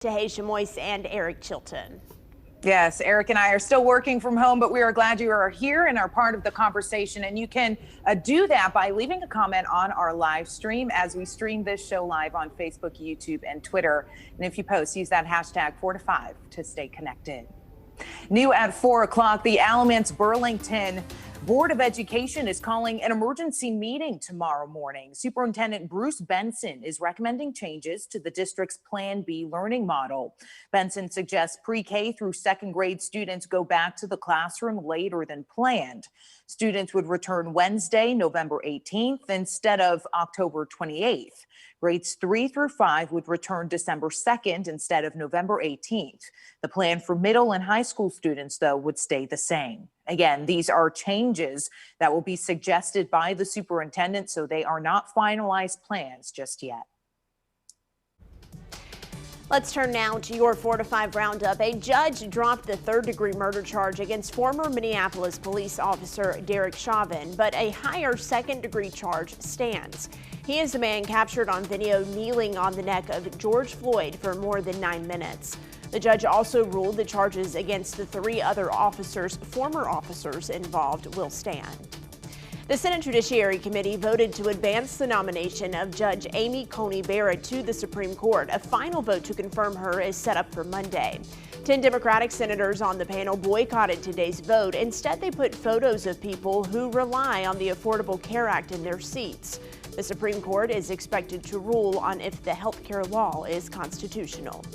Tahasia Moyse and Eric Chilton. Yes, Eric and I are still working from home, but we are glad you are here and are part of the conversation. And you can do that by leaving a comment on our live stream as we stream this show live on Facebook, YouTube, and Twitter. And if you post, use that hashtag 4 to 5 to stay connected. New at 4 o'clock, the Alamance-Burlington Board of Education is calling an emergency meeting tomorrow morning. Superintendent Bruce Benson is recommending changes to the district's Plan B learning model. Benson suggests pre-K through second grade students go back to the classroom later than planned. Students would return Wednesday, November 18th instead of October 28th. Grades 3 through 5 would return December 2nd instead of November 18th. The plan for middle and high school students, though, would stay the same. Again, these are changes that will be suggested by the superintendent, so they are not finalized plans just yet. Let's turn now to your 4 to 5 roundup. A judge dropped the third-degree murder charge against former Minneapolis police officer Derrick Chavin, but a higher second-degree charge stands. He is the man captured on video kneeling on the neck of George Floyd for more than 9 minutes. The judge also ruled the charges against the 3 other former officers involved, will stand. The Senate Judiciary Committee voted to advance the nomination of Judge Amy Coney Barrett to the Supreme Court. A final vote to confirm her is set up for Monday. 10 Democratic senators on the panel boycotted today's vote. Instead, they put photos of people who rely on the Affordable Care Act in their seats. The Supreme Court is expected to rule on if the health care law is constitutional.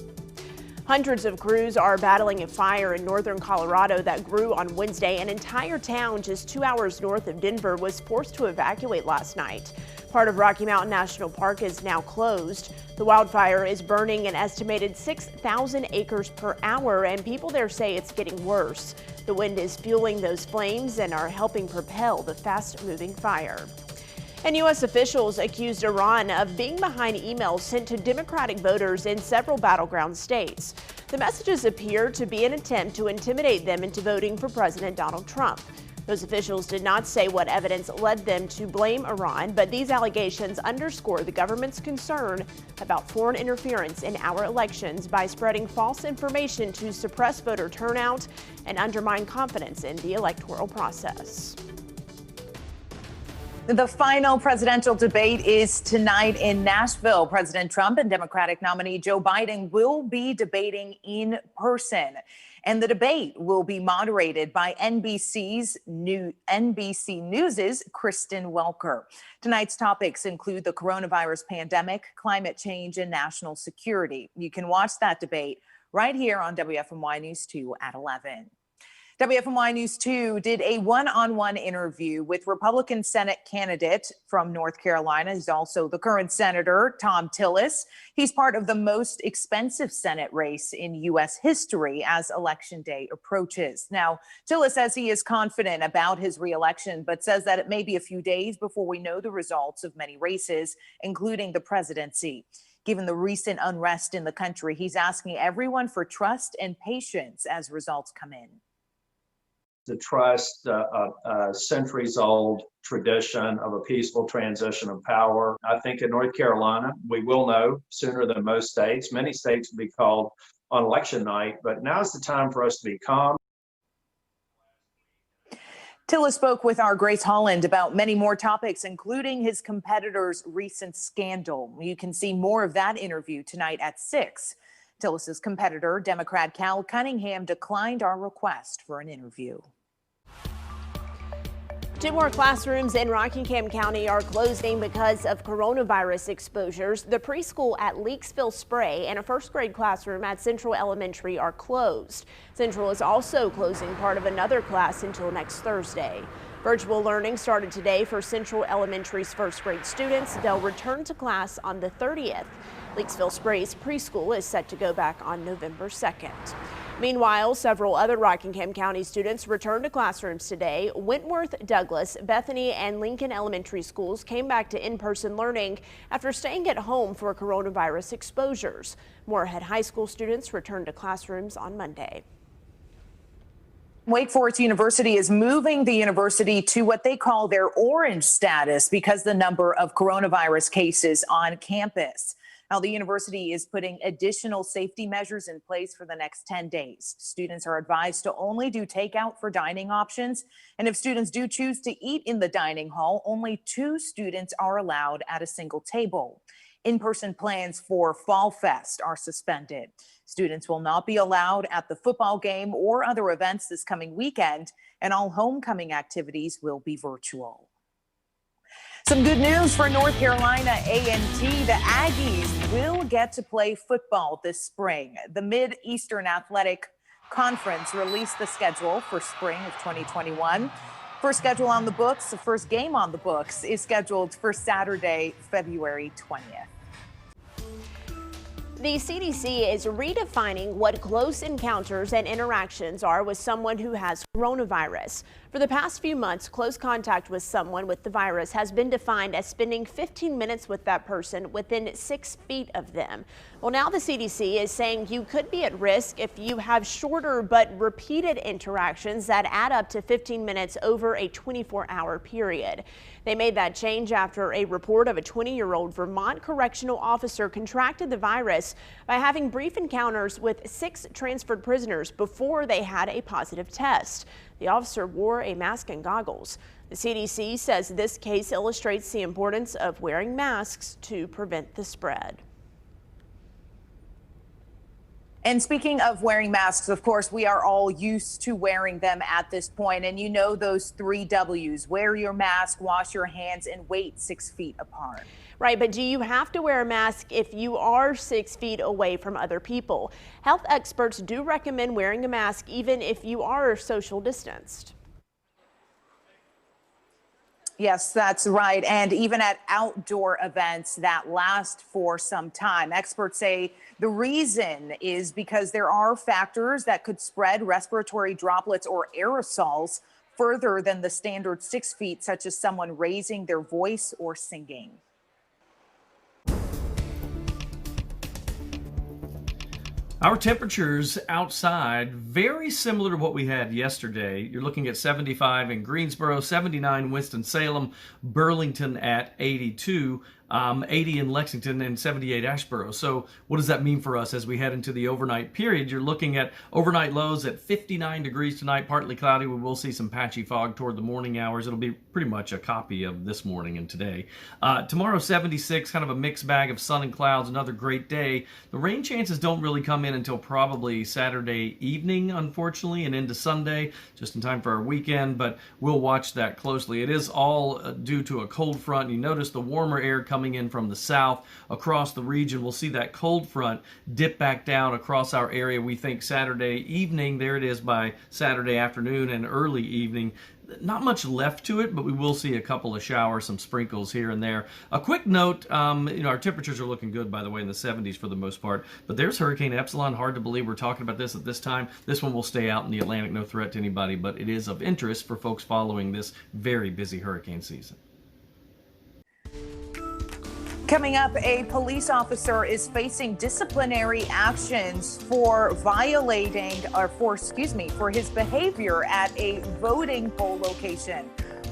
Hundreds of crews are battling a fire in northern Colorado that grew on Wednesday. An entire town just 2 hours north of Denver was forced to evacuate last night. Part of Rocky Mountain National Park is now closed. The wildfire is burning an estimated 6,000 acres per hour, and people there say it's getting worse. The wind is fueling those flames and are helping propel the fast-moving fire. And U.S. officials accused Iran of being behind emails sent to Democratic voters in several battleground states. The messages appear to be an attempt to intimidate them into voting for President Donald Trump. Those officials did not say what evidence led them to blame Iran, but these allegations underscore the government's concern about foreign interference in our elections by spreading false information to suppress voter turnout and undermine confidence in the electoral process. The final presidential debate is tonight in Nashville. President Trump and Democratic nominee Joe Biden will be debating in person. And the debate will be moderated by NBC News' Kristen Welker. Tonight's topics include the coronavirus pandemic, climate change, and national security. You can watch that debate right here on WFMY News 2 at 11. WFMY News 2 did a one-on-one interview with Republican Senate candidate from North Carolina. He's also the current senator, Thom Tillis. He's part of the most expensive Senate race in U.S. history as Election Day approaches. Now, Tillis says he is confident about his reelection, but says that it may be a few days before we know the results of many races, including the presidency. Given the recent unrest in the country, he's asking everyone for trust and patience as results come in. To trust a centuries-old tradition of a peaceful transition of power. I think in North Carolina, we will know sooner than most states. Many states will be called on election night, but now is the time for us to be calm. Tillis spoke with our Grace Holland about many more topics, including his competitor's recent scandal. You can see more of that interview tonight at 6. Tillis's competitor, Democrat Cal Cunningham, declined our request for an interview. 2 more classrooms in Rockingham County are closing because of coronavirus exposures. The preschool at Leakesville Spray and a first grade classroom at Central Elementary are closed. Central is also closing part of another class until next Thursday. Virtual learning started today for Central Elementary's first grade students. They'll return to class on the 30th. Leakesville Spray's preschool is set to go back on November 2nd. Meanwhile, several other Rockingham County students returned to classrooms today. Wentworth, Douglas, Bethany, and Lincoln Elementary Schools came back to in-person learning after staying at home for coronavirus exposures. Moorhead High School students returned to classrooms on Monday. Wake Forest University is moving the university to what they call their orange status because the number of coronavirus cases on campus. Now, the university is putting additional safety measures in place for the next 10 days. Students are advised to only do takeout for dining options. And if students do choose to eat in the dining hall, only 2 students are allowed at a single table. In-person plans for Fall Fest are suspended. Students will not be allowed at the football game or other events this coming weekend, and all homecoming activities will be virtual. Some good news for North Carolina A&T. The Aggies will get to play football this spring. The Mid-Eastern Athletic Conference released the schedule for spring of 2021. First schedule on the books, the first game on the books is scheduled for Saturday, February 20th. The CDC is redefining what close encounters and interactions are with someone who has coronavirus. For the past few months, close contact with someone with the virus has been defined as spending 15 minutes with that person within 6 feet of them. Well, now the CDC is saying you could be at risk if you have shorter but repeated interactions that add up to 15 minutes over a 24-hour period. They made that change after a report of a 20-year-old Vermont correctional officer contracted the virus by having brief encounters with 6 transferred prisoners before they had a positive test. The officer wore a mask and goggles. The CDC says this case illustrates the importance of wearing masks to prevent the spread. And speaking of wearing masks, of course, we are all used to wearing them at this point. And you know those 3 W's: wear your mask, wash your hands, and wait 6 feet apart. Right, but do you have to wear a mask if you are 6 feet away from other people? Health experts do recommend wearing a mask even if you are social distanced. Yes, that's right. And even at outdoor events that last for some time, experts say the reason is because there are factors that could spread respiratory droplets or aerosols further than the standard 6 feet, such as someone raising their voice or singing. Our temperatures outside, very similar to what we had yesterday. You're looking at 75 in Greensboro, 79 Winston-Salem, Burlington at 82, 80 in Lexington, and 78 Asheboro. So what does that mean for us as we head into the overnight period? You're looking at overnight lows at 59 degrees tonight, partly cloudy. We will see some patchy fog toward the morning hours. It'll be pretty much a copy of this morning and today. Tomorrow, 76, kind of a mixed bag of sun and clouds, another great day. The rain chances don't really come in until probably Saturday evening, unfortunately, and into Sunday, just in time for our weekend, but we'll watch that closely. It is all due to a cold front. You notice the warmer air coming in from the south across the region. We'll see that cold front dip back down across our area. We think Saturday evening, there it is by Saturday afternoon and early evening. Not much left to it, but we will see a couple of showers, some sprinkles here and there. A quick note, our temperatures are looking good, by the way, in the 70s for the most part, but there's Hurricane Epsilon. Hard to believe we're talking about this at this time. This one will stay out in the Atlantic, no threat to anybody, but it is of interest for folks following this very busy hurricane season. Coming up, a police officer is facing disciplinary actions for for his behavior at a voting poll location.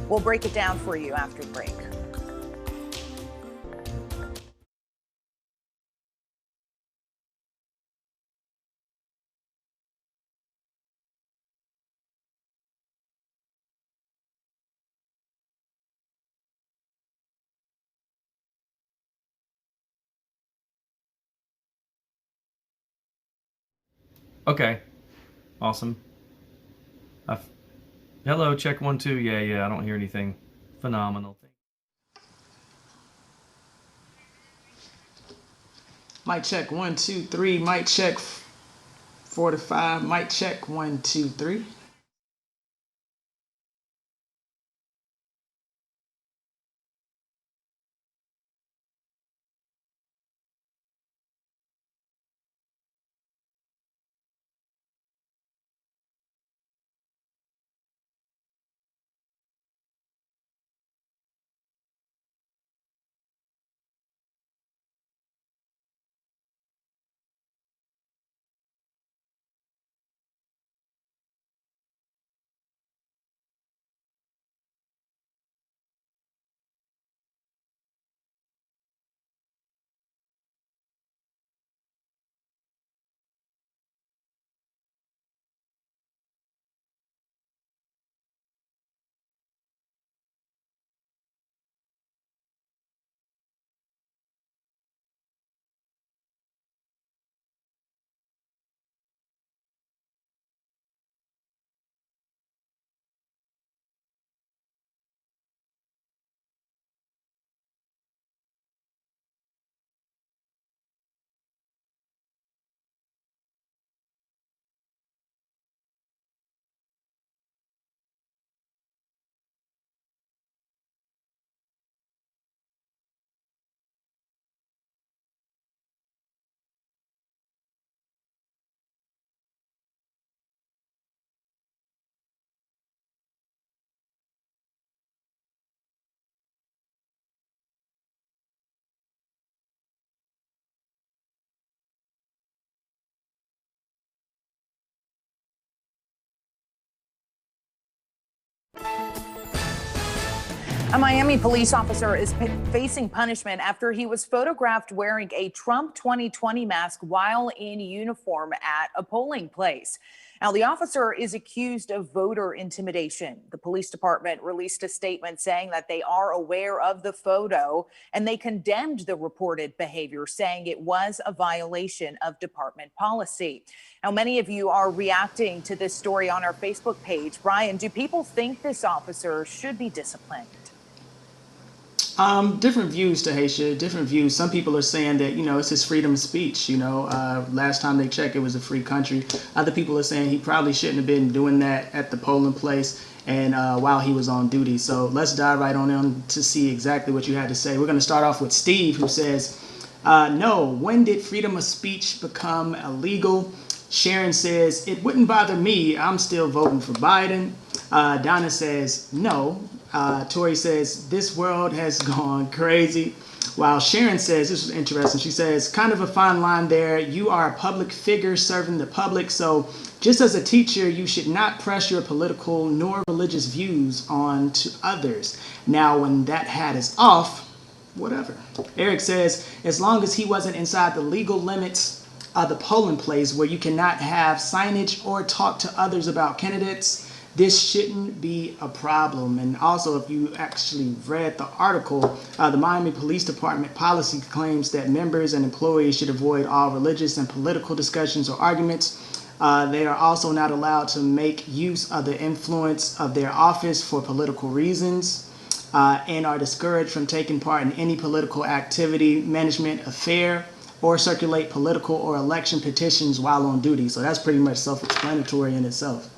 We'll break it down for you after the break. Okay, awesome. Hello, check 1 2. Yeah, I don't hear anything. Phenomenal. Mic check 1 2 3. Mic check 4 to 5. Mic check 1 2 3. A Miami police officer is facing punishment after he was photographed wearing a Trump 2020 mask while in uniform at a polling place. Now, the officer is accused of voter intimidation. The police department released a statement saying that they are aware of the photo and they condemned the reported behavior, saying it was a violation of department policy. Now, many of you are reacting to this story on our Facebook page. Brian, do people think this officer should be disciplined? Different views, Tahisha, different views. Some people are saying that, it's his freedom of speech. Last time they checked, it was a free country. Other people are saying he probably shouldn't have been doing that at the polling place and while he was on duty. So let's dive right on in to see exactly what you had to say. We're going to start off with Steve, who says, no, when did freedom of speech become illegal? Sharon says, it wouldn't bother me. I'm still voting for Biden. Donna says, no. Tori says, this world has gone crazy. While Sharon says, this is interesting, she says, kind of a fine line there. You are a public figure serving the public. So just as a teacher, you should not press your political nor religious views on to others. Now, when that hat is off, whatever. Eric says, as long as he wasn't inside the legal limits of the polling place where you cannot have signage or talk to others about candidates, this shouldn't be a problem. And also, if you actually read the article, the Miami Police Department policy claims that members and employees should avoid all religious and political discussions or arguments. They are also not allowed to make use of the influence of their office for political reasons, and are discouraged from taking part in any political activity, management, affair, or circulate political or election petitions while on duty. So that's pretty much self-explanatory in itself.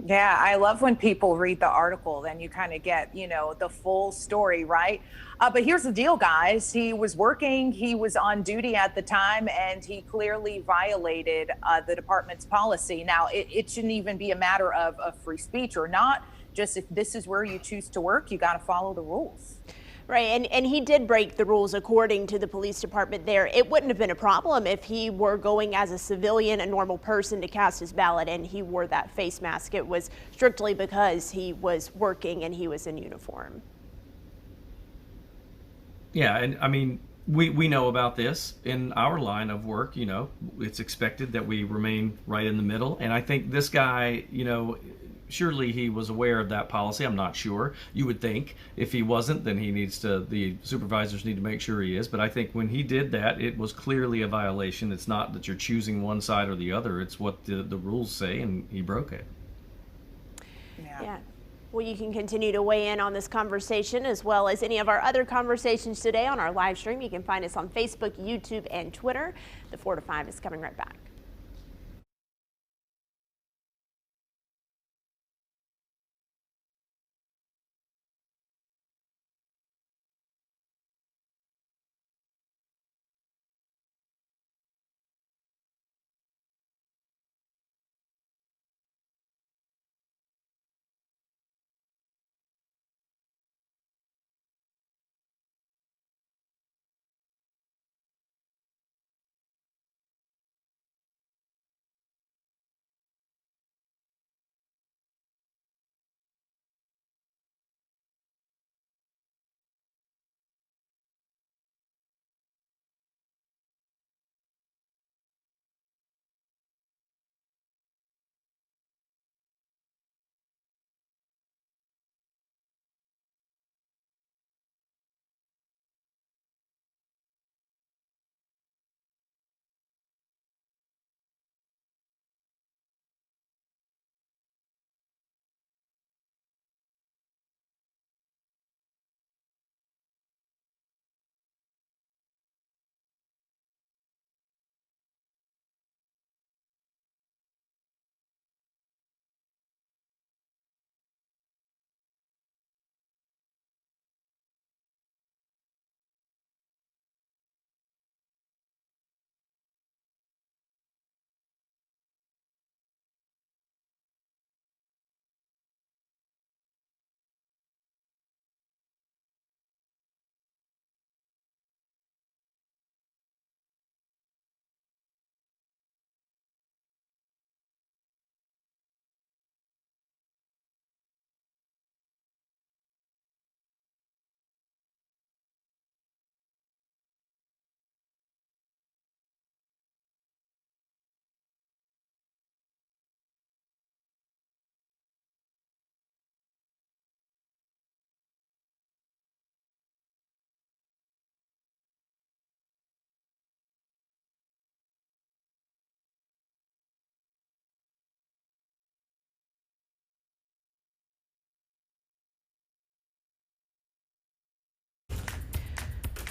Yeah, I love when people read the article, then you kind of get, the full story, right? But here's the deal, guys. He was working, he was on duty at the time, and he clearly violated the department's policy. Now, it shouldn't even be a matter of free speech or not. Just if this is where you choose to work, you got to follow the rules. Right, and he did break the rules according to the police department there. It wouldn't have been a problem if he were going as a civilian, a normal person to cast his ballot, and he wore that face mask. It was strictly because he was working and he was in uniform. Yeah, and I mean, we know about this in our line of work. It's expected that we remain right in the middle. And I think this guy, surely he was aware of that policy. I'm not sure. You would think if he wasn't, then the supervisors need to make sure he is. But I think when he did that, it was clearly a violation. It's not that you're choosing one side or the other. It's what the rules say, and he broke it. Yeah. Well, you can continue to weigh in on this conversation as well as any of our other conversations today on our live stream. You can find us on Facebook, YouTube, and Twitter. The 4 to 5 is coming right back.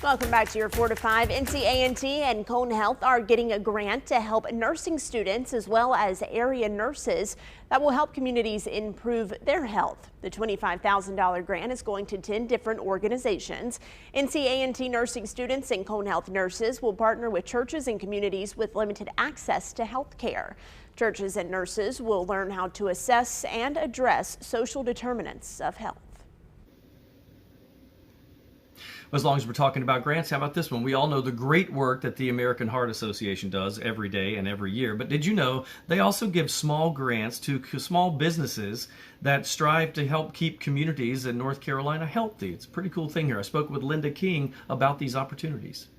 Welcome back to your 4 to 5. NCA&T and Cone Health are getting a grant to help nursing students as well as area nurses that will help communities improve their health. The $25,000 grant is going to 10 different organizations. NCA&T nursing students and Cone Health nurses will partner with churches and communities with limited access to health care. Churches and nurses will learn how to assess and address social determinants of health. As long as we're talking about grants, how about this one? We all know the great work that the American Heart Association does every day and every year. But did you know they also give small grants to small businesses that strive to help keep communities in North Carolina healthy? It's a pretty cool thing here. I spoke with Linda King about these opportunities.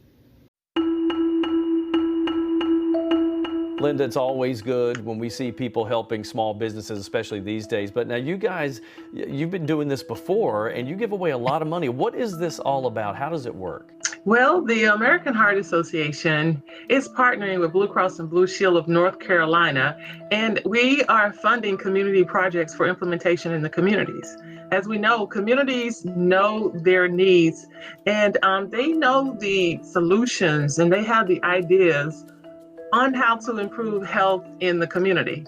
Linda, it's always good when we see people helping small businesses, especially these days. But now you guys, you've been doing this before and you give away a lot of money. What is this all about? How does it work? Well, the American Heart Association is partnering with Blue Cross and Blue Shield of North Carolina, and we are funding community projects for implementation in the communities. As we know, communities know their needs, and they know the solutions, and they have the ideas on how to improve health in the community.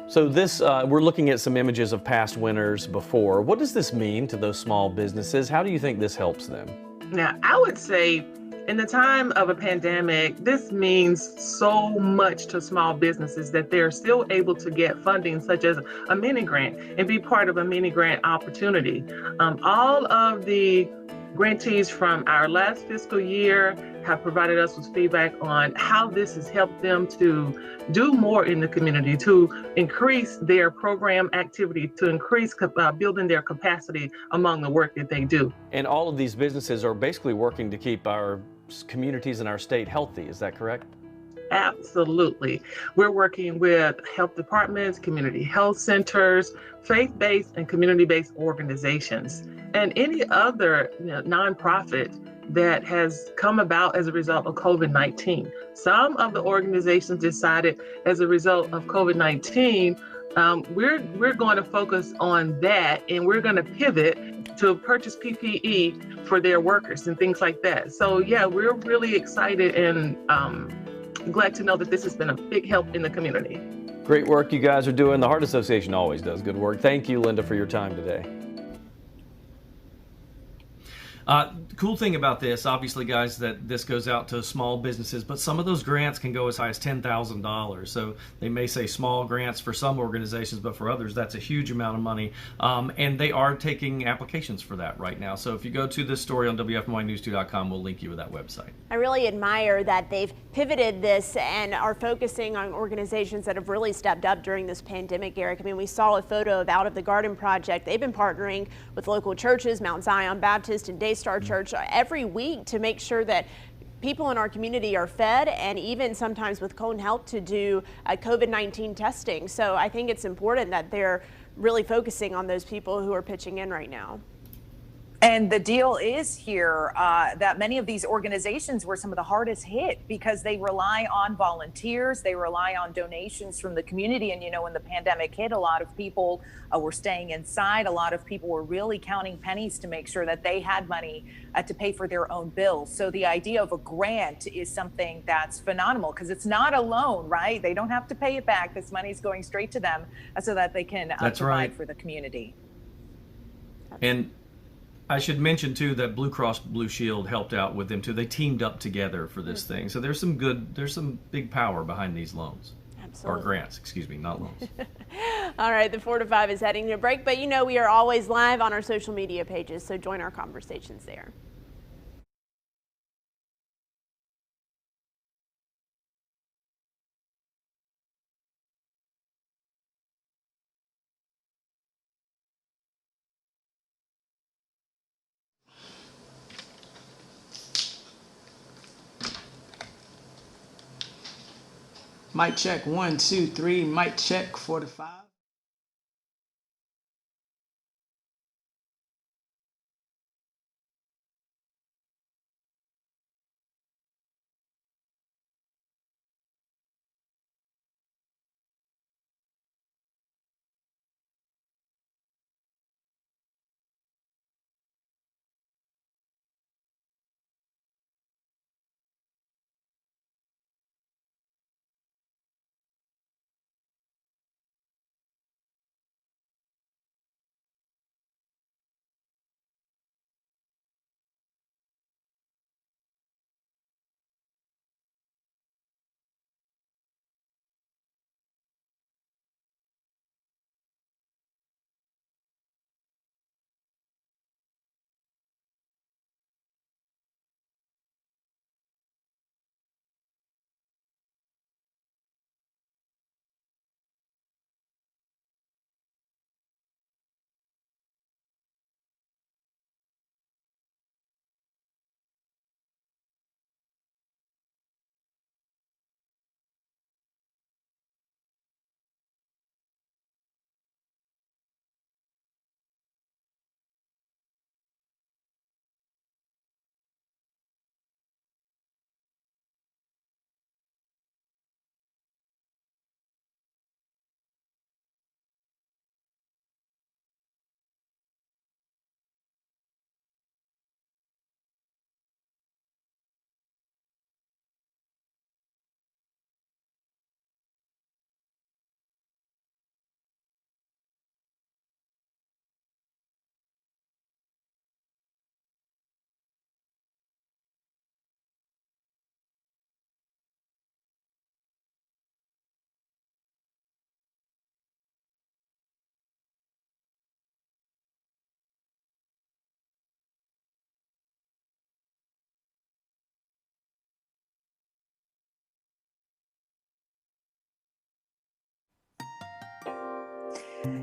So this, we're looking at some images of past winners before. What does this mean to those small businesses? How do you think this helps them? Now, I would say in the time of a pandemic, this means so much to small businesses that they're still able to get funding such as a mini grant and be part of a mini grant opportunity. All of the grantees from our last fiscal year have provided us with feedback on how this has helped them to do more in the community, to increase their program activity, to increase building their capacity among the work that they do. And all of these businesses are basically working to keep our communities in our state healthy. Is that correct? Absolutely. We're working with health departments, community health centers, faith-based and community-based organizations, and any other nonprofit that has come about as a result of COVID-19. Some of the organizations decided as a result of COVID-19, we're going to focus on that, and we're going to pivot to purchase PPE for their workers and things like that. So yeah, we're really excited and glad to know that this has been a big help in the community. Great work you guys are doing. The Heart Association always does good work. Thank you, Linda, for your time today. Cool thing about this, obviously, guys, that this goes out to small businesses, but some of those grants can go as high as $10,000. So they may say small grants for some organizations, but for others, that's a huge amount of money. And they are taking applications for that right now. So if you go to this story on WFMYnews2.com, we'll link you to that website. I really admire that they've pivoted this and are focusing on organizations that have really stepped up during this pandemic, Eric. I mean, we saw a photo of Out of the Garden Project. They've been partnering with local churches, Mount Zion Baptist and Daystar Church, every week to make sure that people in our community are fed, and even sometimes with Cone Health to do COVID-19 testing. So I think it's important that they're really focusing on those people who are pitching in right now. And the deal is here that many of these organizations were some of the hardest hit because they rely on volunteers, they rely on donations from the community. And, you know, when the pandemic hit, a lot of people were staying inside. A lot of people were really counting pennies to make sure that they had money to pay for their own bills. So the idea of a grant is something that's phenomenal because it's not a loan, right? They don't have to pay it back. This money is going straight to them so that they can provide for the community. And I should mention too that Blue Cross Blue Shield helped out with them too. They teamed up together for this thing. So there's some big power behind these loans. Absolutely. Or grants, excuse me, not loans. All right, the 4 to 5 is heading to a break, but you know we are always live on our social media pages, so join our conversations there. Mic check 1, 2, 3. Mic check 4 to 5.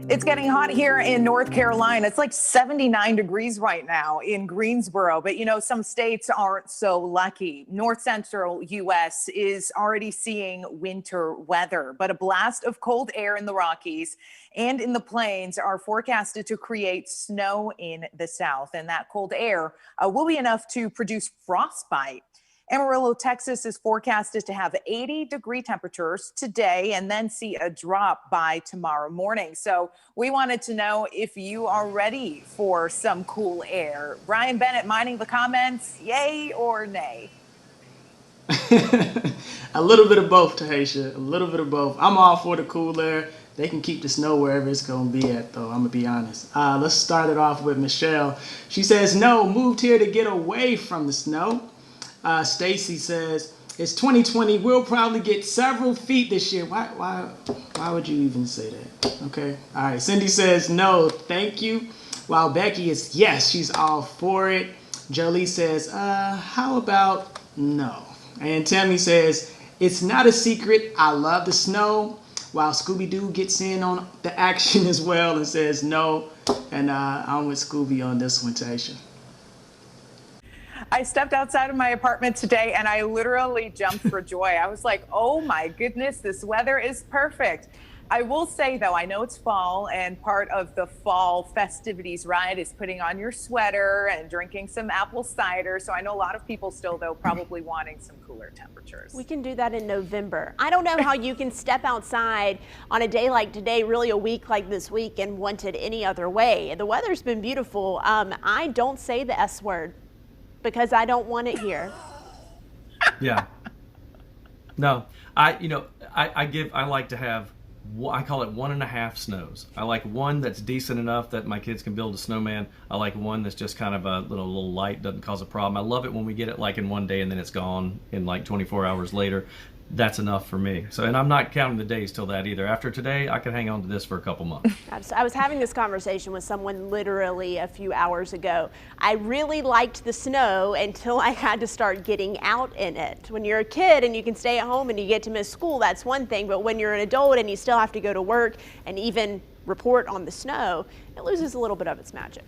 It's getting hot here in North Carolina. It's like 79 degrees right now in Greensboro, but you know, some states aren't so lucky. North central U.S. is already seeing winter weather, but a blast of cold air in the Rockies and in the plains are forecasted to create snow in the south. And that cold air will be enough to produce frostbite. Amarillo, Texas is forecasted to have 80-degree temperatures today and then see a drop by tomorrow morning. So we wanted to know if you are ready for some cool air. Brian Bennett mining the comments, yay or nay? A little bit of both, Tahisha. A little bit of both. I'm all for the cool air. They can keep the snow wherever it's going to be at, though. I'm going to be honest. Let's start it off with Michelle. She says, no, moved here to get away from the snow. Stacy says, it's 2020. We'll probably get several feet this year. Why would you even say that? Okay. All right. Cindy says, no, thank you. While Becky is, yes, she's all for it. Jolie says, how about no? And Tammy says, it's not a secret. I love the snow. While Scooby-Doo gets in on the action as well and says no. And I'm with Scooby on this one, Tasha. I stepped outside of my apartment today and I literally jumped for joy. I was like, oh my goodness, this weather is perfect. I will say, though, I know it's fall, and part of the fall festivities, right, is putting on your sweater and drinking some apple cider. So I know a lot of people still, though, probably wanting some cooler temperatures. We can do that in November. I don't know how you can step outside on a day like today, really a week like this week, and want it any other way. The weather's been beautiful. I don't say the S word because I don't want it here. Yeah. No, I like to have, I call it 1.5 snows. I like one that's decent enough that my kids can build a snowman. I like one that's just kind of a little light, doesn't cause a problem. I love it when we get it like in one day and then it's gone in like 24 hours later. That's enough for me. So, and I'm not counting the days till that either. After today, I could hang on to this for a couple months. I was having this conversation with someone literally a few hours ago. I really liked the snow until I had to start getting out in it. When you're a kid and you can stay at home and you get to miss school, that's one thing. But when you're an adult and you still have to go to work and even report on the snow, it loses a little bit of its magic.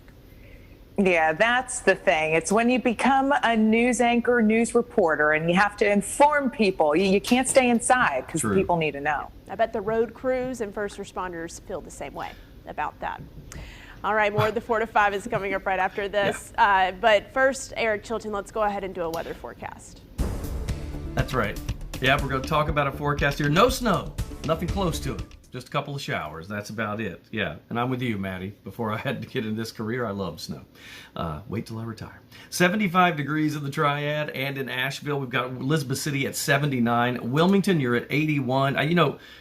Yeah, that's the thing. It's when you become a news anchor, news reporter, and you have to inform people. You can't stay inside because people need to know. I bet the road crews and first responders feel the same way about that. All right, more of the 4 to 5 is coming up right after this. Yeah. But first, Eric Chilton, let's go ahead and do a weather forecast. That's right. Yeah, we're going to talk about a forecast here. No snow, nothing close to it. Just a couple of showers. That's about it. Yeah. And I'm with you, Maddie. Before I had to get in this career, I loved snow. Wait till I retire. 75 degrees in the Triad and in Asheville. We've got Elizabeth City at 79. Wilmington, you're at 81.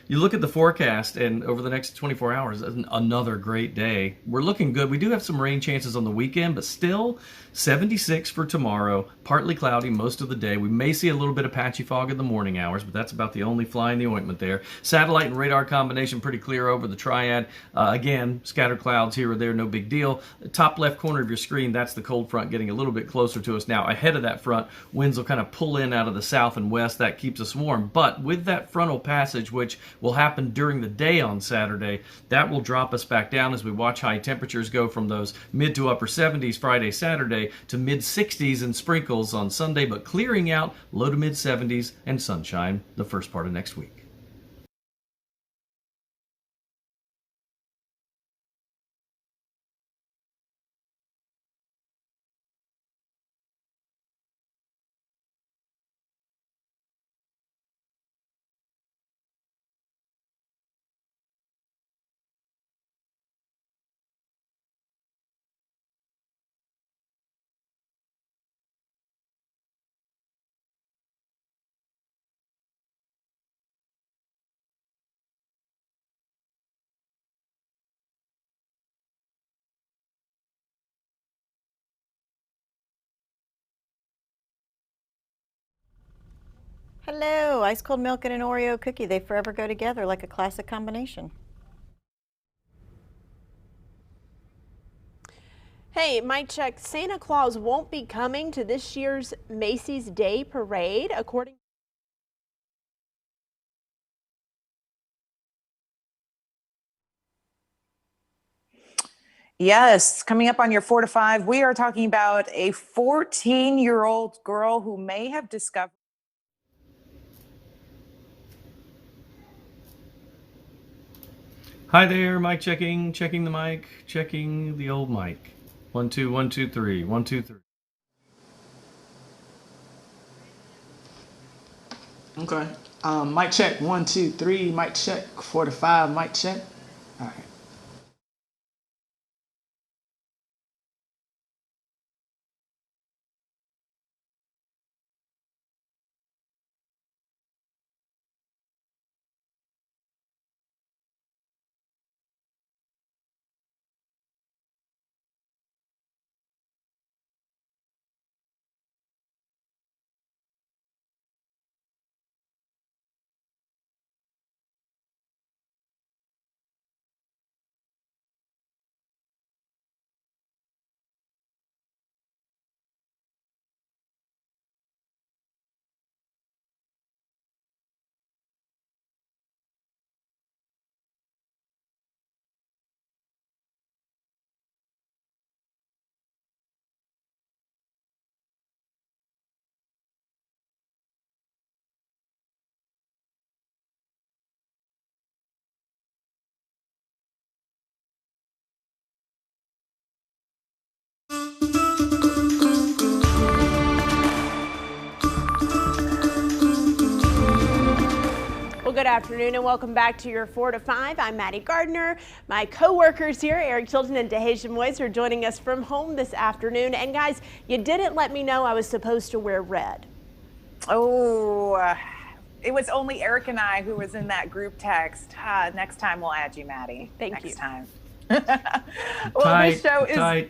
You look at the forecast and over the next 24 hours, another great day. We're looking good. We do have some rain chances on the weekend, but still 76 for tomorrow. Partly cloudy most of the day. We may see a little bit of patchy fog in the morning hours, but that's about the only fly in the ointment there. Satellite and radar combination pretty clear over the Triad. Again, scattered clouds here or there, no big deal. Top left corner of your screen, that's the cold front getting a little bit closer to us now. Ahead of that front, winds will kind of pull in out of the south and west. That keeps us warm. But with that frontal passage, which will happen during the day on Saturday, that will drop us back down as we watch high temperatures go from those mid to upper 70s Friday, Saturday to mid 60s and sprinkles on Sunday, but clearing out low to mid 70s and sunshine the first part of next week. Hello, ice cold milk and an Oreo cookie. They forever go together like a classic combination. Hey, mic check. Santa Claus won't be coming to this year's Macy's Day Parade, according Yes, coming up on your 4 to 5, we are talking about a 14-year-old girl who may have discovered. Hi there, mic checking, checking the mic, checking the old mic. 1 2 1 2 3 1 2 3. Okay. Mic check. 1 2 3. Mic check. 4 to 5. Mic check. All right. Well, good afternoon and welcome back to your 4 to 5. I'm Maddie Gardner. My co-workers here, Eric Chilton and Dehasia Moyes, are joining us from home this afternoon. And guys, you didn't let me know I was supposed to wear red. Oh, it was only Eric and I who was in that group text. Next time we'll add you, Maddie. Thank you. Next time. This show is...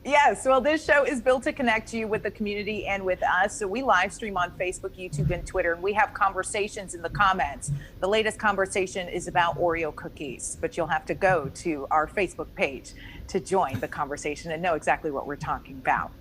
Yes, well, this show is built to connect you with the community and with us. So we live stream on Facebook, YouTube, and Twitter, and we have conversations in the comments. The latest conversation is about Oreo cookies, but you'll have to go to our Facebook page to join the conversation and know exactly what we're talking about.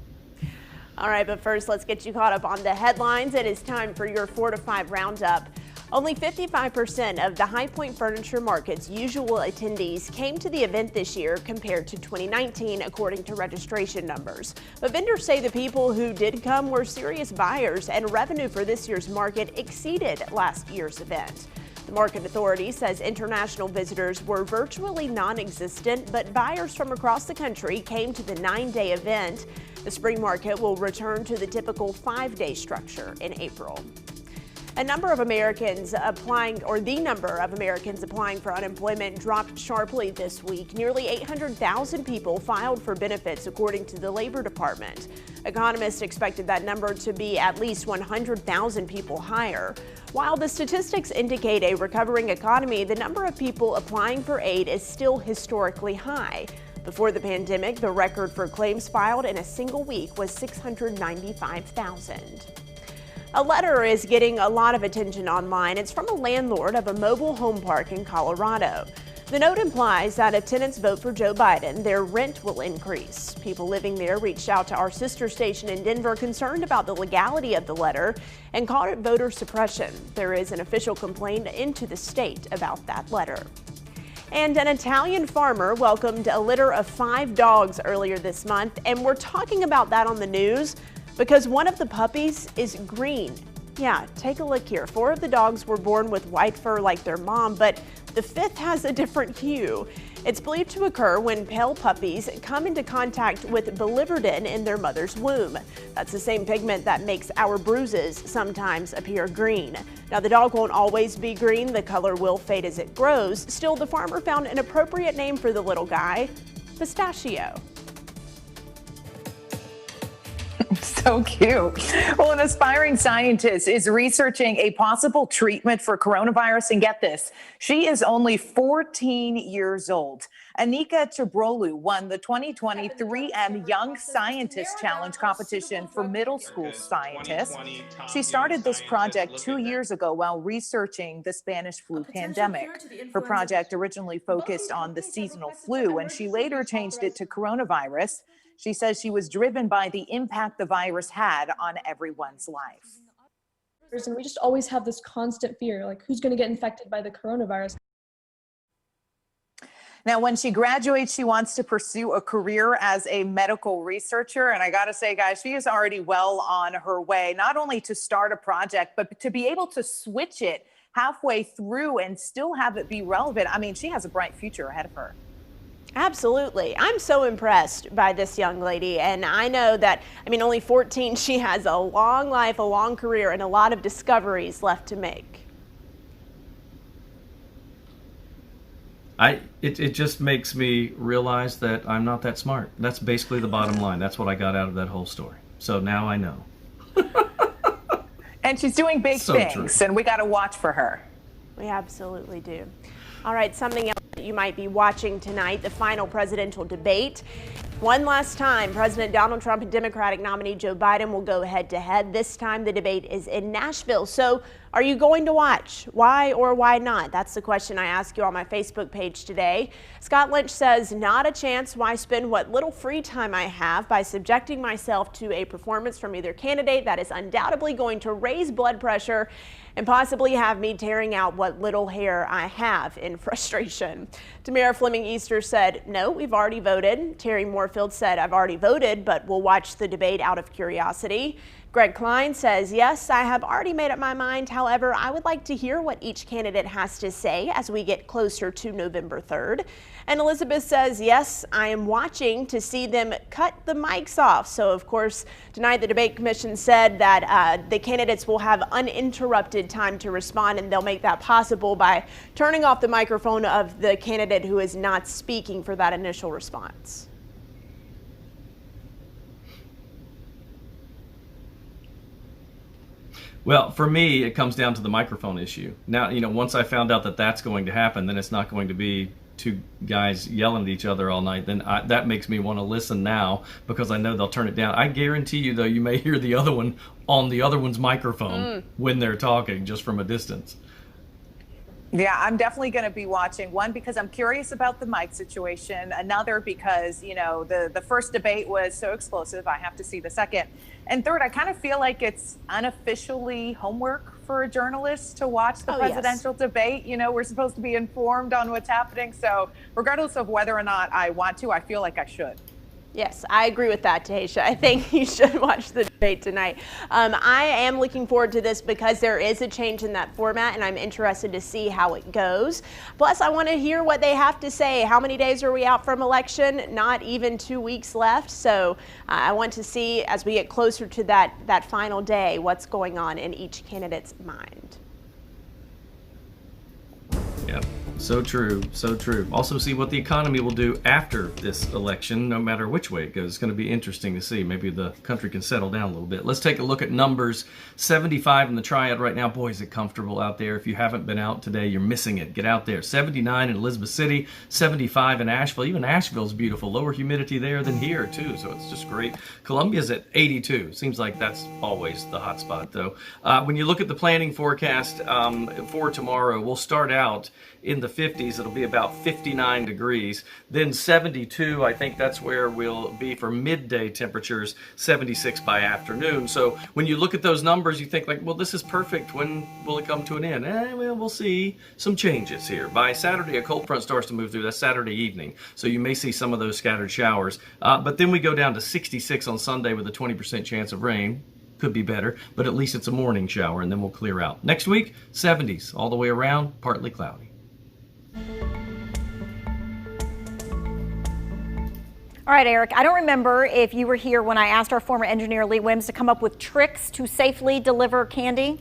All right, but first, let's get you caught up on the headlines. It is time for your 4 to 5 roundup. Only 55% of the High Point Furniture Market's usual attendees came to the event this year compared to 2019, according to registration numbers. But vendors say the people who did come were serious buyers, and revenue for this year's market exceeded last year's event. The Market Authority says international visitors were virtually non-existent, but buyers from across the country came to the 9-day event. The spring market will return to the typical 5-day structure in April. The number of Americans applying for unemployment dropped sharply this week. Nearly 800,000 people filed for benefits, according to the Labor Department. Economists expected that number to be at least 100,000 people higher. While the statistics indicate a recovering economy, the number of people applying for aid is still historically high. Before the pandemic, the record for claims filed in a single week was 695,000. A letter is getting a lot of attention online. It's from a landlord of a mobile home park in Colorado. The note implies that if tenants vote for Joe Biden, their rent will increase. People living there reached out to our sister station in Denver, concerned about the legality of the letter, and called it voter suppression. There is an official complaint into the state about that letter. And an Italian farmer welcomed a litter of 5 dogs earlier this month, and we're talking about that on the news because one of the puppies is green. Yeah, take a look here. 4 of the dogs were born with white fur like their mom, but the 5th has a different hue. It's believed to occur when pale puppies come into contact with biliverdin in their mother's womb. That's the same pigment that makes our bruises sometimes appear green. Now, the dog won't always be green. The color will fade as it grows. Still, the farmer found an appropriate name for the little guy: Pistachio. So cute. Well, an aspiring scientist is researching a possible treatment for coronavirus. And get this, she is only 14 years old. Anika Chabrolu won the 2020 3M Young Scientist Challenge competition for middle school scientists. She started this project 2 years ago while researching the Spanish flu pandemic. Her project originally focused on the seasonal flu, and she later changed it to coronavirus. She says she was driven by the impact the virus had on everyone's life. And we just always have this constant fear, like who's going to get infected by the coronavirus. Now, when she graduates, she wants to pursue a career as a medical researcher. And I got to say, guys, she is already well on her way, not only to start a project, but to be able to switch it halfway through and still have it be relevant. I mean, she has a bright future ahead of her. Absolutely. I'm so impressed by this young lady. And I know that, I mean, only 14, she has a long life, a long career, and a lot of discoveries left to make. It just makes me realize that I'm not that smart. That's basically the bottom line. That's what I got out of that whole story. So now I know. And she's doing big things, and we got to watch for her. We absolutely do. All right, something else that you might be watching tonight, the final presidential debate. One last time, President Donald Trump and Democratic nominee Joe Biden will go head-to-head. This time the debate is in Nashville. So are you going to watch? Why or why not? That's the question I ask you on my Facebook page today. Scott Lynch says, not a chance. Why spend what little free time I have by subjecting myself to a performance from either candidate that is undoubtedly going to raise blood pressure and possibly have me tearing out what little hair I have in frustration. Tamara Fleming Easter said, no, we've already voted. Terry Moorfield said, I've already voted, but we'll watch the debate out of curiosity. Greg Klein says, yes, I have already made up my mind. However, I would like to hear what each candidate has to say as we get closer to November 3rd. And Elizabeth says, yes, I am watching to see them cut the mics off. So, of course, tonight the debate commission said that the candidates will have uninterrupted time to respond, and they'll make that possible by turning off the microphone of the candidate who is not speaking for that initial response. Well, for me, it comes down to the microphone issue. Now, once I found out that that's going to happen, then it's not going to be two guys yelling at each other all night. Then that makes me want to listen now because I know they'll turn it down. I guarantee you, though, you may hear the other one on the other one's microphone when they're talking just from a distance. Yeah, I'm definitely going to be watching. One, because I'm curious about the mic situation. Another, because, the first debate was so explosive. I have to see the second. And third, I kind of feel like it's unofficially homework for a journalist to watch the presidential debate. We're supposed to be informed on what's happening. So regardless of whether or not I want to, I feel like I should. Yes, I agree with that, Taisha. I think you should watch the debate tonight. I am looking forward to this because there is a change in that format, and I'm interested to see how it goes. Plus, I want to hear what they have to say. How many days are we out from election? Not even 2 weeks left. So I want to see, as we get closer to that final day, what's going on in each candidate's mind. Yep. So true, so true. Also see what the economy will do after this election, no matter which way it goes. It's going to be interesting to see. Maybe the country can settle down a little bit. Let's take a look at numbers. 75 in the Triad right now. Boy, is it comfortable out there. If you haven't been out today, you're missing it. Get out there. 79 in Elizabeth City, 75 in Asheville. Even Asheville's beautiful. Lower humidity there than here, too, so it's just great. Columbia's at 82. Seems like that's always the hot spot, though. When you look at the planning forecast for tomorrow, we'll start out in the 50s. It'll be about 59 degrees. Then 72, I think that's where we'll be for midday temperatures, 76 by afternoon. So when you look at those numbers, you think like, well, this is perfect. When will it come to an end? Well, we'll see some changes here. By Saturday, a cold front starts to move through. That's Saturday evening. So you may see some of those scattered showers. But then we go down to 66 on Sunday with a 20% chance of rain. Could be better, but at least it's a morning shower, and then we'll clear out. Next week, 70s all the way around, partly cloudy. All right, Eric, I don't remember if you were here when I asked our former engineer Lee Wims to come up with tricks to safely deliver candy.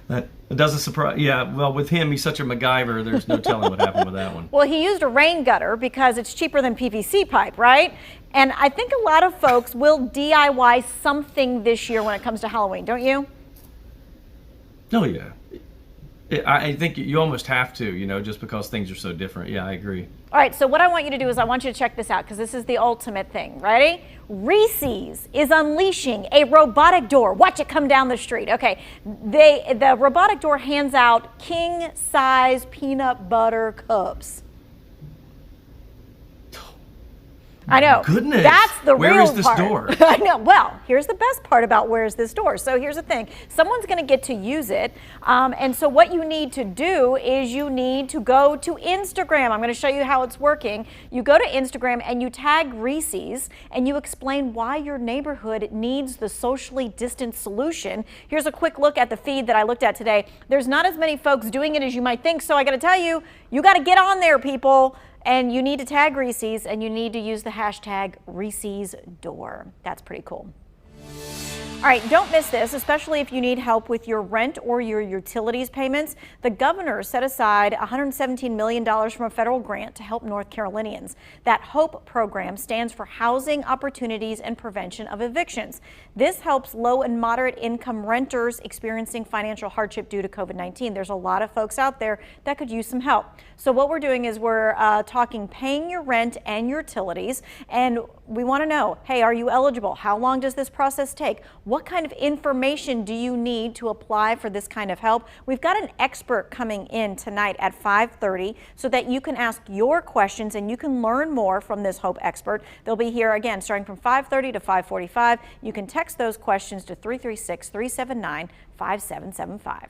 That doesn't surprise. Yeah, well, with him, he's such a MacGyver, there's no telling what happened with that one. Well, he used a rain gutter because it's cheaper than PVC pipe, right? And I think a lot of folks will DIY something this year when it comes to Halloween, don't you? Oh, yeah. I think you almost have to, just because things are so different. Yeah, I agree. All right, so what I want you to do is I want you to check this out because this is the ultimate thing. Ready? Reese's is unleashing a robotic door. Watch it come down the street. Okay, the robotic door hands out king-size peanut butter cups. I know. Goodness. That's the Where real is this part. door? I know. Well, here's the best part about where is this door. So here's the thing. Someone's going to get to use it. And so what you need to do is you need to go to Instagram. I'm going to show you how it's working. You go to Instagram and you tag Reese's and you explain why your neighborhood needs the socially distanced solution. Here's a quick look at the feed that I looked at today. There's not as many folks doing it as you might think. So I got to tell you, you got to get on there, people. And you need to tag Reese's and you need to use the hashtag Reese's Door. That's pretty cool. All right, don't miss this, especially if you need help with your rent or your utilities payments. The governor set aside $117 million from a federal grant to help North Carolinians. That HOPE program stands for Housing Opportunities and Prevention of Evictions. This helps low and moderate income renters experiencing financial hardship due to COVID-19. There's a lot of folks out there that could use some help. So what we're doing is we're talking paying your rent and your utilities, and we want to know, hey, are you eligible? How long does this process take? What kind of information do you need to apply for this kind of help? We've got an expert coming in tonight at 5:30 so that you can ask your questions and you can learn more from this HOPE expert. They'll be here again starting from 5:30 to 5:45. You can text those questions to 336-379-5775.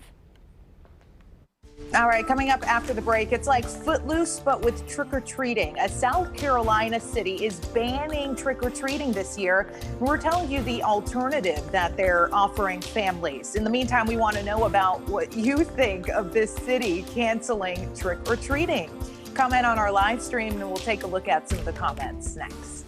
All right, coming up after the break, it's like Footloose, but with trick-or-treating. A South Carolina city is banning trick-or-treating this year. We're telling you the alternative that they're offering families. In the meantime, we want to know about what you think of this city canceling trick-or-treating. Comment on our live stream, and we'll take a look at some of the comments next.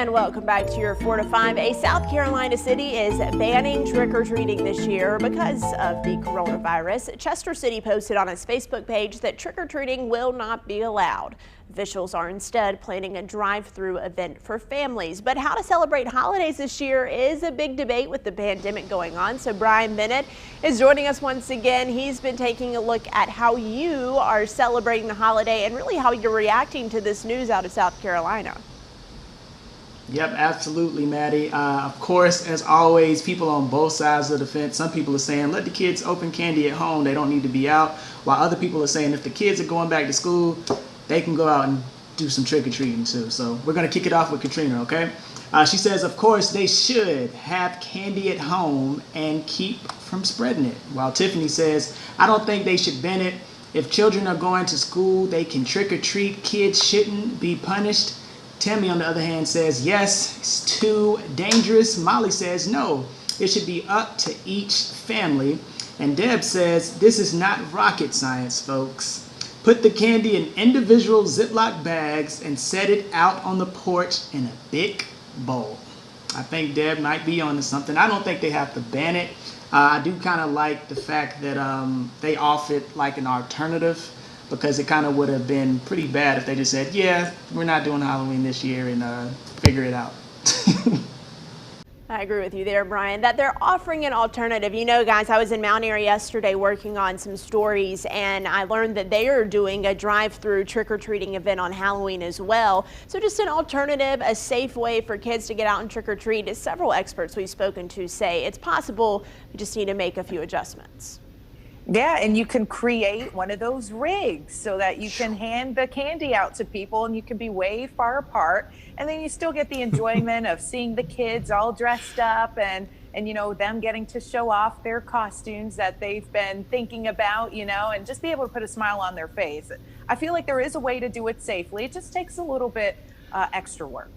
And welcome back to your 4 to 5. A South Carolina city is banning trick-or-treating this year because of the coronavirus. Chester City posted on its Facebook page that trick-or-treating will not be allowed. Officials are instead planning a drive-through event for families. But how to celebrate holidays this year is a big debate with the pandemic going on. So Brian Bennett is joining us once again. He's been taking a look at how you are celebrating the holiday and really how you're reacting to this news out of South Carolina. Yep, absolutely, Maddie. Of course, as always, people on both sides of the fence. Some people are saying, let the kids open candy at home. They don't need to be out. While other people are saying, if the kids are going back to school, they can go out and do some trick-or-treating too. So we're going to kick it off with Katrina, okay? She says, of course, they should have candy at home and keep from spreading it. While Tiffany says, I don't think they should ban it. If children are going to school, they can trick-or-treat. Kids shouldn't be punished. Tammy, on the other hand, says, yes, it's too dangerous. Molly says, no, it should be up to each family. And Deb says, this is not rocket science, folks. Put the candy in individual Ziploc bags and set it out on the porch in a big bowl. I think Deb might be onto something. I don't think they have to ban it. I do kind of like the fact that they offered like an alternative, because it kind of would have been pretty bad if they just said, yeah, we're not doing Halloween this year, and figure it out. I agree with you there, Brian, that they're offering an alternative. You know, guys, I was in Mount Airy yesterday working on some stories, and I learned that they are doing a drive-through trick-or-treating event on Halloween as well. So just an alternative, a safe way for kids to get out and trick-or-treat. As several experts we've spoken to say, it's possible. We just need to make a few adjustments. Yeah, and you can create one of those rigs so that you can hand the candy out to people and you can be way far apart. And then you still get the enjoyment of seeing the kids all dressed up and you know, them getting to show off their costumes that they've been thinking about, you know, and just be able to put a smile on their face. I feel like there is a way to do it safely. It just takes a little bit extra work.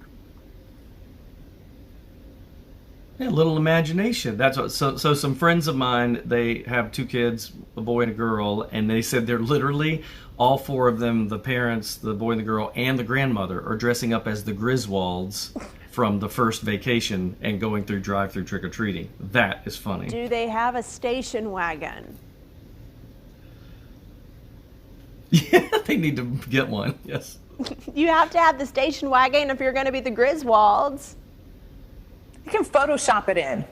Yeah, a little imagination. That's what. So some friends of mine, they have two kids, a boy and a girl, and they said they're literally all four of them, the parents, the boy and the girl, and the grandmother, are dressing up as the Griswolds from the first vacation and going through drive-through trick-or-treating. That is funny. Do they have a station wagon? Yeah, they need to get one. Yes. You have to have the station wagon if you're going to be the Griswolds. You can Photoshop it in.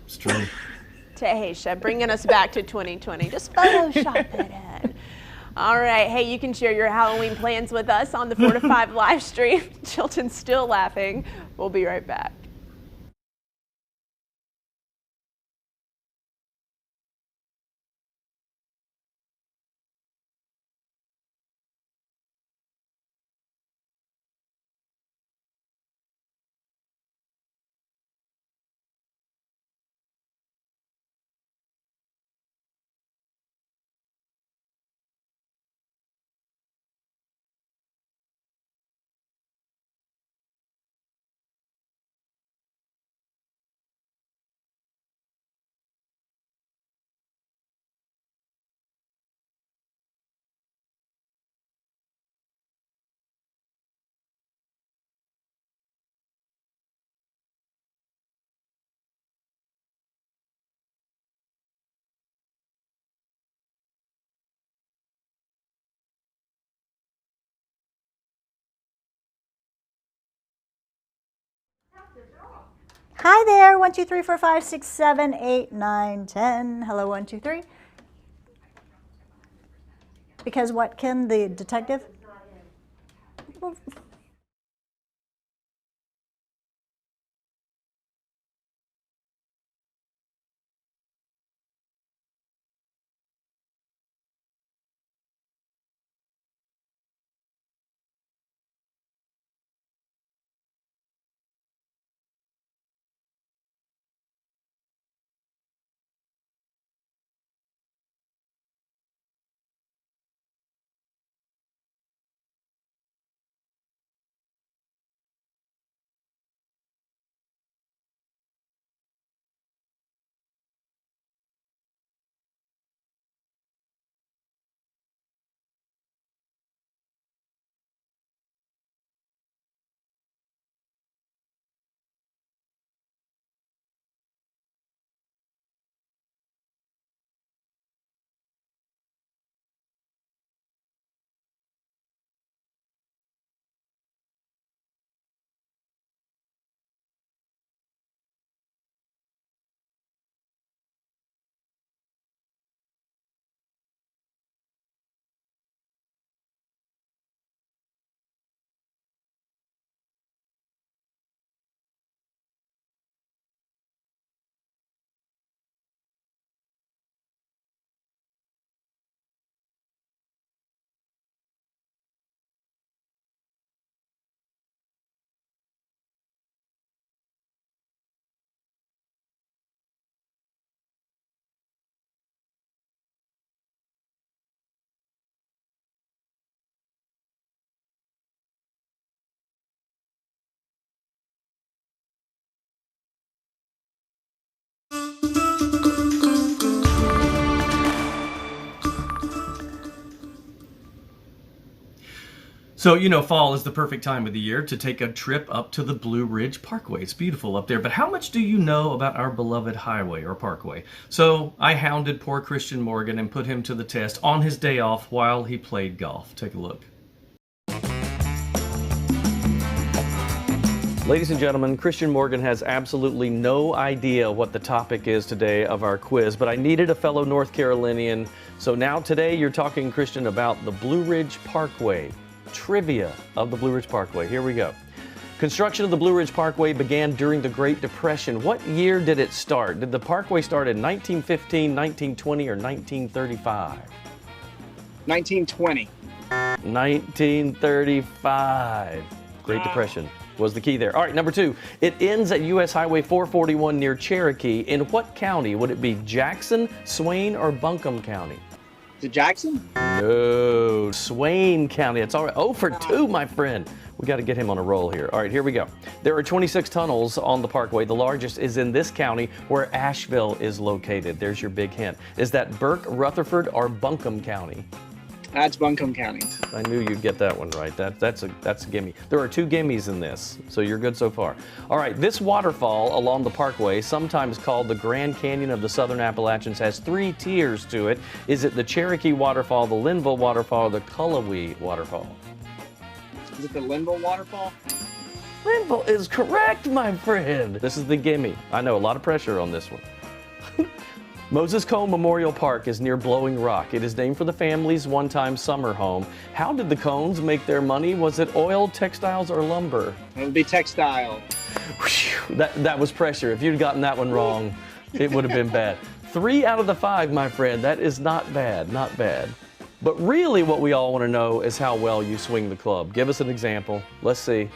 It's true. Tahisha, bringing us back to 2020. Just Photoshop it in. All right. Hey, you can share your Halloween plans with us on the 4 to 5 live stream. Chilton's still laughing. We'll be right back. Hi there, 1, 2, 3, 4, 5, 6, 7, 8, 9, 10. Hello, 1, 2, 3. Because what, Kim, the detective? So, you know, fall is the perfect time of the year to take a trip up to the Blue Ridge Parkway. It's beautiful up there, but how much do you know about our beloved highway or parkway? So I hounded poor Christian Morgan and put him to the test on his day off while he played golf. Take a look. Ladies and gentlemen, Christian Morgan has absolutely no idea what the topic is today of our quiz, but I needed a fellow North Carolinian. So now today you're talking, Christian, about the Blue Ridge Parkway. Trivia of the Blue Ridge Parkway. Here we go. Construction of the Blue Ridge Parkway began during the Great Depression. What year did it start? Did the parkway start in 1915, 1920, or 1935? 1920. 1935. Great Depression was the key there. All right, number 2. It ends at U.S. Highway 441 near Cherokee. In what county? Would it be Jackson, Swain, or Buncombe County? Is it Jackson? No, Swain County. It's all right. 0 for 2, my friend. We got to get him on a roll here. All right, here we go. There are 26 tunnels on the parkway. The largest is in this county where Asheville is located. There's your big hint. Is that Burke, Rutherford, or Buncombe County? That's Buncombe County. I knew you'd get that one right. That's a gimme. There are 2 gimmies in this, so you're good so far. All right, this waterfall along the parkway, sometimes called the Grand Canyon of the Southern Appalachians, has 3 tiers to it. Is it the Cherokee Waterfall, the Linville Waterfall, or the Cullowhee Waterfall? Is it the Linville Waterfall? Linville is correct, my friend. This is the gimme. I know, a lot of pressure on this one. Moses Cone Memorial Park is near Blowing Rock. It is named for the family's one-time summer home. How did the Cones make their money? Was it oil, textiles, or lumber? It would be textile. Whew, that was pressure. If you'd gotten that one wrong, it would have been bad. 3 out of the 5, my friend. That is not bad, not bad. But really what we all want to know is how well you swing the club. Give us an example. Let's see.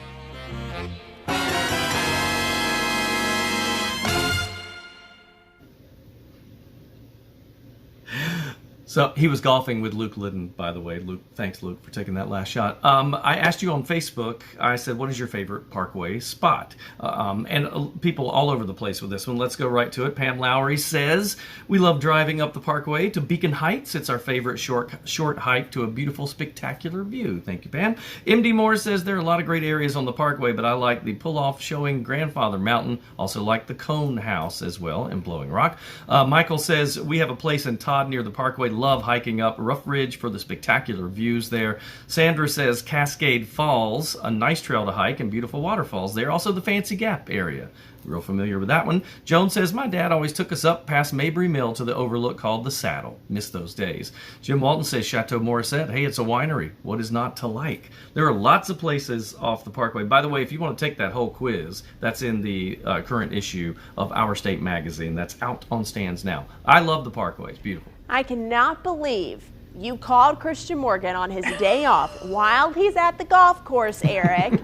So he was golfing with Luke Liddon, by the way. Luke, thanks, Luke, for taking that last shot. I asked you on Facebook, I said, what is your favorite parkway spot? And people all over the place with this one. Let's go right to it. Pam Lowry says, we love driving up the parkway to Beacon Heights. It's our favorite short hike to a beautiful, spectacular view. Thank you, Pam. MD Moore says, there are a lot of great areas on the parkway, but I like the pull-off showing Grandfather Mountain. Also like the Cone House as well in Blowing Rock. Michael says, we have a place in Todd near the parkway. Love hiking up Rough Ridge for the spectacular views there. Sandra says Cascade Falls, a nice trail to hike and beautiful waterfalls there. Also the Fancy Gap area. Real familiar with that one. Joan says, my dad always took us up past Mabry Mill to the overlook called the Saddle. Miss those days. Jim Walton says Chateau Morissette. Hey, it's a winery. What is not to like? There are lots of places off the parkway. By the way, if you want to take that whole quiz, that's in the current issue of Our State magazine. That's out on stands now. I love the parkway. It's beautiful. I cannot believe you called Christian Morgan on his day off while he's at the golf course, Eric,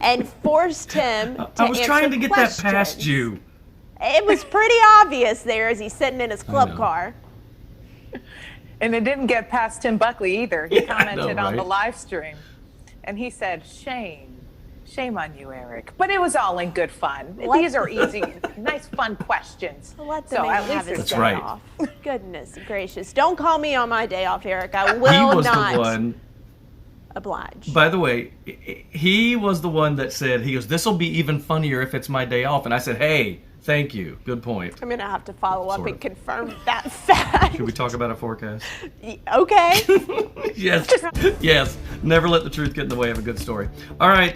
and forced him to answer I was trying to get questions. that past you. It was pretty obvious there as he's sitting in his club car. And it didn't get past Tim Buckley either. He commented I know, on the right? live stream, and he said, shame on you, Eric. But it was all in good fun. These are easy, nice, fun questions. Let the So man at least have his it's day right. off. Goodness gracious. Don't call me on my day off, Eric. I He will was not the one. oblige. By the way, he was the one that said, he goes, this will be even funnier if it's my day off. And I said, hey, thank you. Good point. I'm going to have to follow up Sort and of. confirm that fact. Should we talk about a forecast? Okay. Yes. Yes. Never let the truth get in the way of a good story. All right.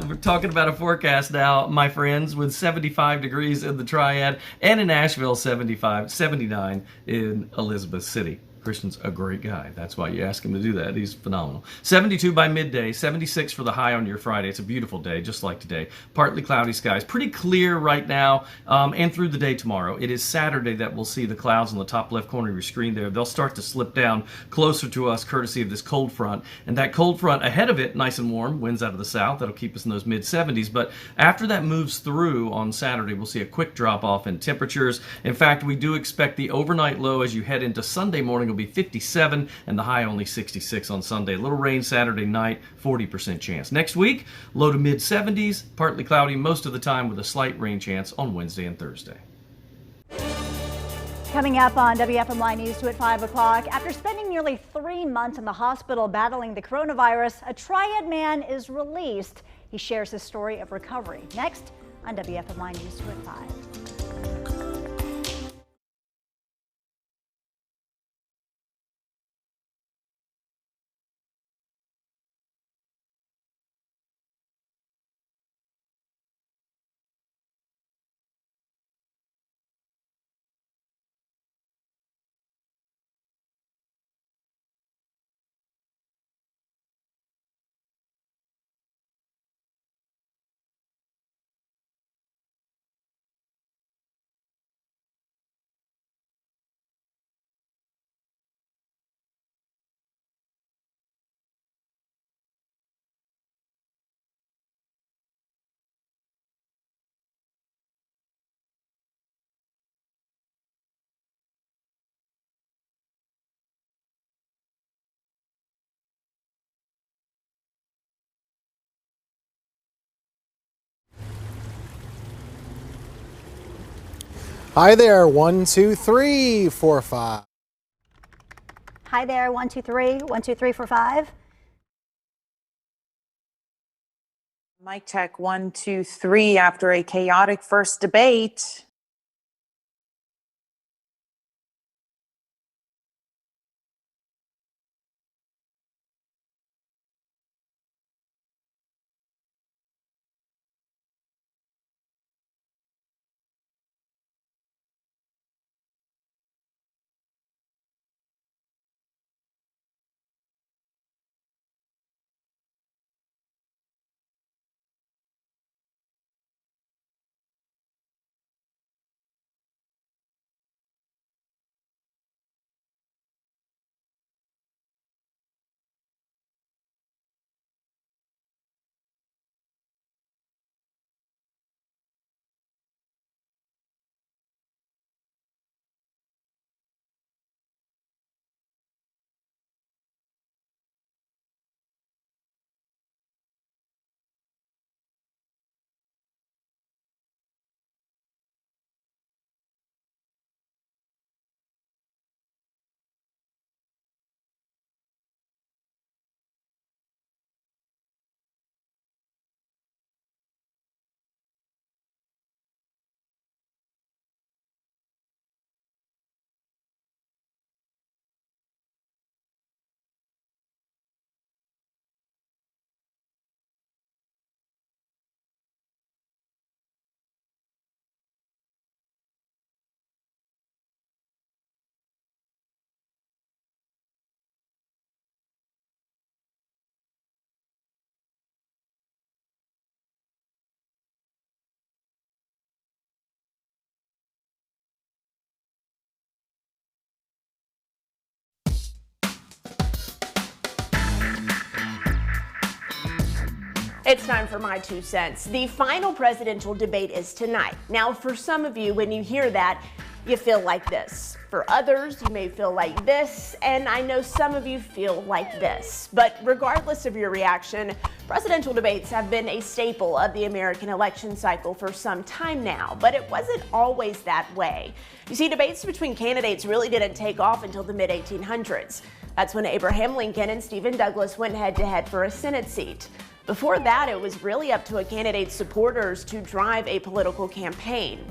We're talking about a forecast now, my friends, with 75 degrees in the Triad and in Asheville, 79 in Elizabeth City. Christian's a great guy. That's why you ask him to do that. He's phenomenal. 72 by midday, 76 for the high on your Friday. It's a beautiful day, just like today. Partly cloudy skies. Pretty clear right now and through the day tomorrow. It is Saturday that we'll see the clouds on the top left corner of your screen there. They'll start to slip down closer to us courtesy of this cold front. And that cold front ahead of it, nice and warm, winds out of the south. That'll keep us in those mid-70s. But after that moves through on Saturday, we'll see a quick drop-off in temperatures. In fact, we do expect the overnight low as you head into Sunday morning will be 57 and the high only 66 on Sunday. A little rain Saturday night, 40% chance. Next week, low to mid 70s, partly cloudy most of the time with a slight rain chance on Wednesday and Thursday. Coming up on WFMY News 2 at 5 o'clock, after spending nearly 3 months in the hospital battling the coronavirus, a triad man is released. He shares his story of recovery. Next on WFMY News 2 at 5. Hi there, 1, 2, 3, 4, 5. Hi there, 1, 2, 3, 1, 2, 3, 4, 5. Mic check 1, 2, 3 after a chaotic first debate. It's time for my 2 cents. The final presidential debate is tonight. Now, for some of you, when you hear that, you feel like this. For others, you may feel like this, and I know some of you feel like this. But regardless of your reaction, presidential debates have been a staple of the American election cycle for some time now, but it wasn't always that way. You see, debates between candidates really didn't take off until the mid-1800s. That's when Abraham Lincoln and Stephen Douglas went head-to-head for a Senate seat. Before that, it was really up to a candidate's supporters to drive a political campaign.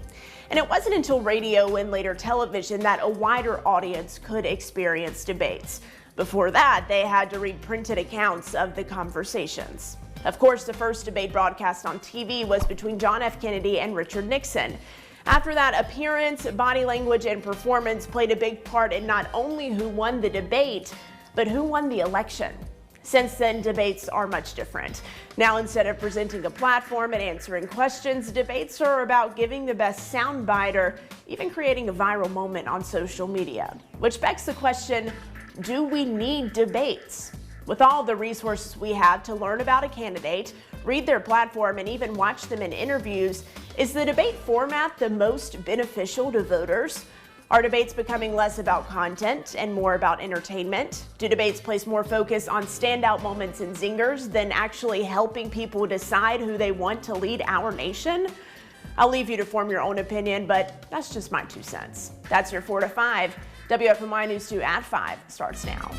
And it wasn't until radio and later television that a wider audience could experience debates. Before that, they had to read printed accounts of the conversations. Of course, the first debate broadcast on TV was between John F. Kennedy and Richard Nixon. After that, appearance, body language, and performance played a big part in not only who won the debate, but who won the election. Since then, debates are much different. Now, instead of presenting a platform and answering questions, debates are about giving the best soundbite or even creating a viral moment on social media. Which begs the question, do we need debates? With all the resources we have to learn about a candidate, read their platform, and even watch them in interviews, is the debate format the most beneficial to voters? Are debates becoming less about content and more about entertainment? Do debates place more focus on standout moments and zingers than actually helping people decide who they want to lead our nation? I'll leave you to form your own opinion, but that's just my 2 cents. That's your 4 to 5. WFMY News 2 at 5 starts now.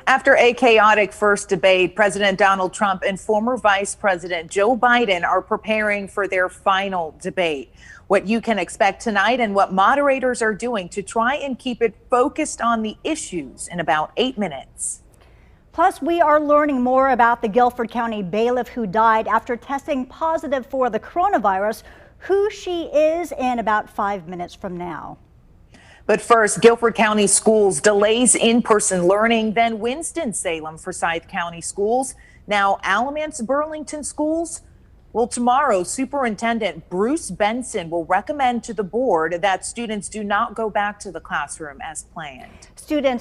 After a chaotic first debate, President Donald Trump and former Vice President Joe Biden are preparing for their final debate. What you can expect tonight and what moderators are doing to try and keep it focused on the issues in about 8 minutes. Plus, we are learning more about the Guilford County bailiff who died after testing positive for the coronavirus, who she is in about 5 minutes from now. But first, Guilford County Schools delays in-person learning, then Winston-Salem Forsyth County Schools, now Alamance-Burlington Schools. Well, tomorrow, Superintendent Bruce Benson will recommend to the board that students do not go back to the classroom as planned. Students